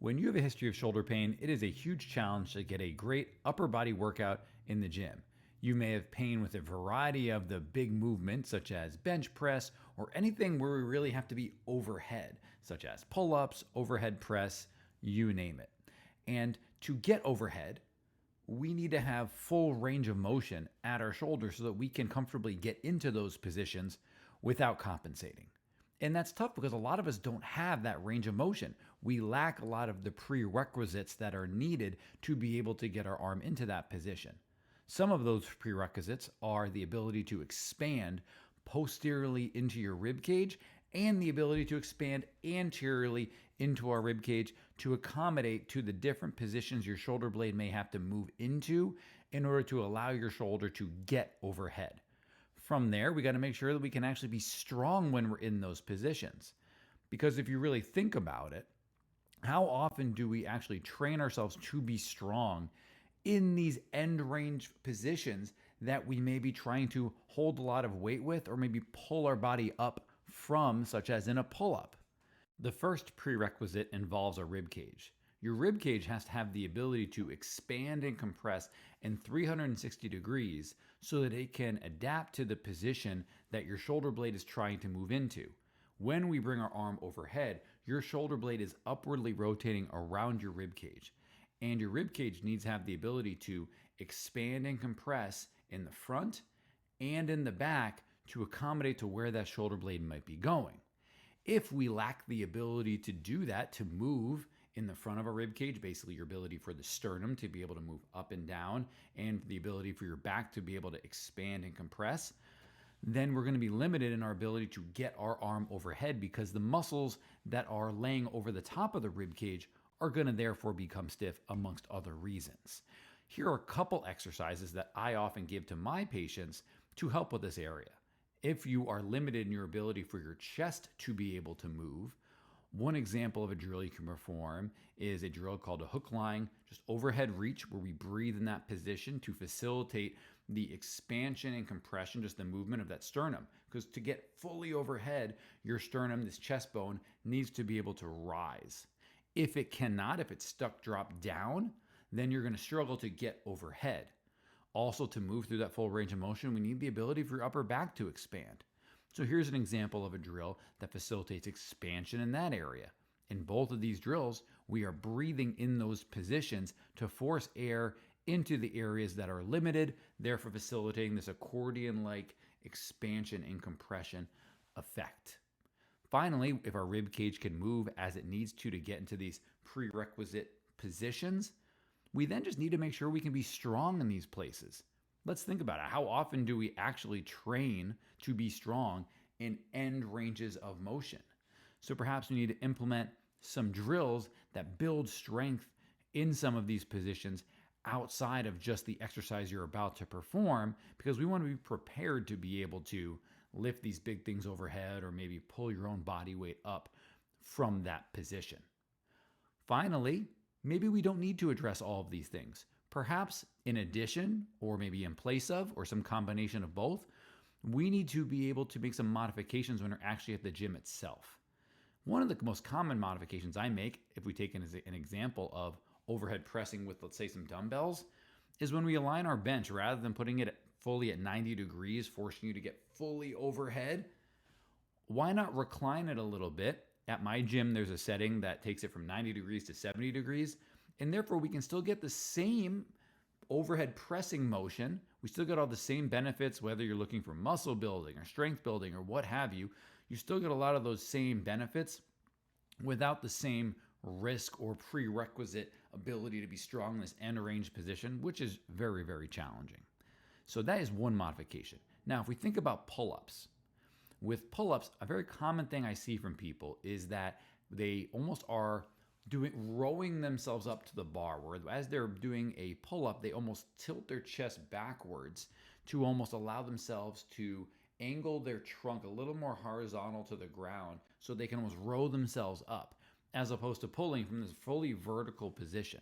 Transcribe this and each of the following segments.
When you have a history of shoulder pain, it is a huge challenge to get a great upper body workout in the gym. You may have pain with a variety of the big movements, such as bench press, or anything where we really have to be overhead, such as pull ups, overhead press, you name it. And to get overhead, we need to have full range of motion at our shoulders so that we can comfortably get into those positions without compensating. And that's tough because a lot of us don't have that range of motion. We lack a lot of the prerequisites that are needed to be able to get our arm into that position. Some of those prerequisites are the ability to expand posteriorly into your rib cage and the ability to expand anteriorly into our rib cage to accommodate to the different positions your shoulder blade may have to move into in order to allow your shoulder to get overhead. From there, we got to make sure that we can actually be strong when we're in those positions. Because if you really think about it, how often do we actually train ourselves to be strong in these end range positions that we may be trying to hold a lot of weight with or maybe pull our body up from, such as in a pull-up? The first prerequisite involves a rib cage. Your rib cage has to have the ability to expand and compress in 360 degrees so that it can adapt to the position that your shoulder blade is trying to move into. When we bring our arm overhead, your shoulder blade is upwardly rotating around your rib cage. And your rib cage needs to have the ability to expand and compress in the front and in the back to accommodate to where that shoulder blade might be going. If we lack the ability to do that, to move in the front of a rib cage, basically your ability for the sternum to be able to move up and down and the ability for your back to be able to expand and compress, then we're going to be limited in our ability to get our arm overhead because the muscles that are laying over the top of the rib cage are going to therefore become stiff amongst other reasons. Here are a couple exercises that I often give to my patients to help with this area. If you are limited in your ability for your chest to be able to move, one example of a drill you can perform is a drill called a hook lying, just overhead reach, where we breathe in that position to facilitate the expansion and compression, just the movement of that sternum. Because to get fully overhead, your sternum, this chest bone, needs to be able to rise. If it cannot, if it's stuck drop down, then you're going to struggle to get overhead. Also, to move through that full range of motion, we need the ability for your upper back to expand. So here's an example of a drill that facilitates expansion in that area. In both of these drills, we are breathing in those positions to force air into the areas that are limited, therefore facilitating this accordion-like expansion and compression effect. Finally, if our rib cage can move as it needs to get into these prerequisite positions, we then just need to make sure we can be strong in these places. Let's think about it. How often do we actually train to be strong in end ranges of motion? So perhaps we need to implement some drills that build strength in some of these positions outside of just the exercise you're about to perform, because we want to be prepared to be able to lift these big things overhead or maybe pull your own body weight up from that position. Finally, maybe we don't need to address all of these things. Perhaps in addition, or maybe in place of, or some combination of both, we need to be able to make some modifications when we're actually at the gym itself. One of the most common modifications I make, if we take an example of overhead pressing with, let's say, some dumbbells, is when we align our bench, rather than putting it fully at 90 degrees, forcing you to get fully overhead, why not recline it a little bit? At my gym, there's a setting that takes it from 90 degrees to 70 degrees, and therefore we can still get the same overhead pressing motion. We still get all the same benefits, whether you're looking for muscle building or strength building or what have you. You still get a lot of those same benefits without the same risk or prerequisite ability to be strong in this end range position, which is very, very challenging. So that is one modification. Now, if we think about pull-ups, with pull-ups, a very common thing I see from people is that they almost are rowing themselves up to the bar, where as they're doing a pull-up, they almost tilt their chest backwards to almost allow themselves to angle their trunk a little more horizontal to the ground so they can almost row themselves up, as opposed to pulling from this fully vertical position,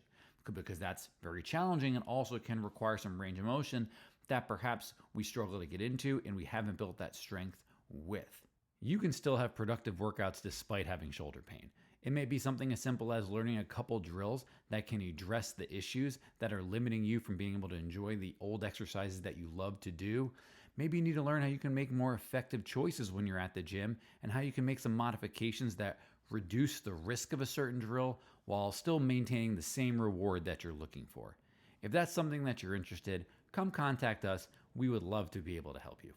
because that's very challenging and also can require some range of motion that perhaps we struggle to get into and we haven't built that strength with. You can still have productive workouts despite having shoulder pain. It may be something as simple as learning a couple drills that can address the issues that are limiting you from being able to enjoy the old exercises that you love to do. Maybe you need to learn how you can make more effective choices when you're at the gym and how you can make some modifications that reduce the risk of a certain drill while still maintaining the same reward that you're looking for. If that's something that you're interested, come contact us. We would love to be able to help you.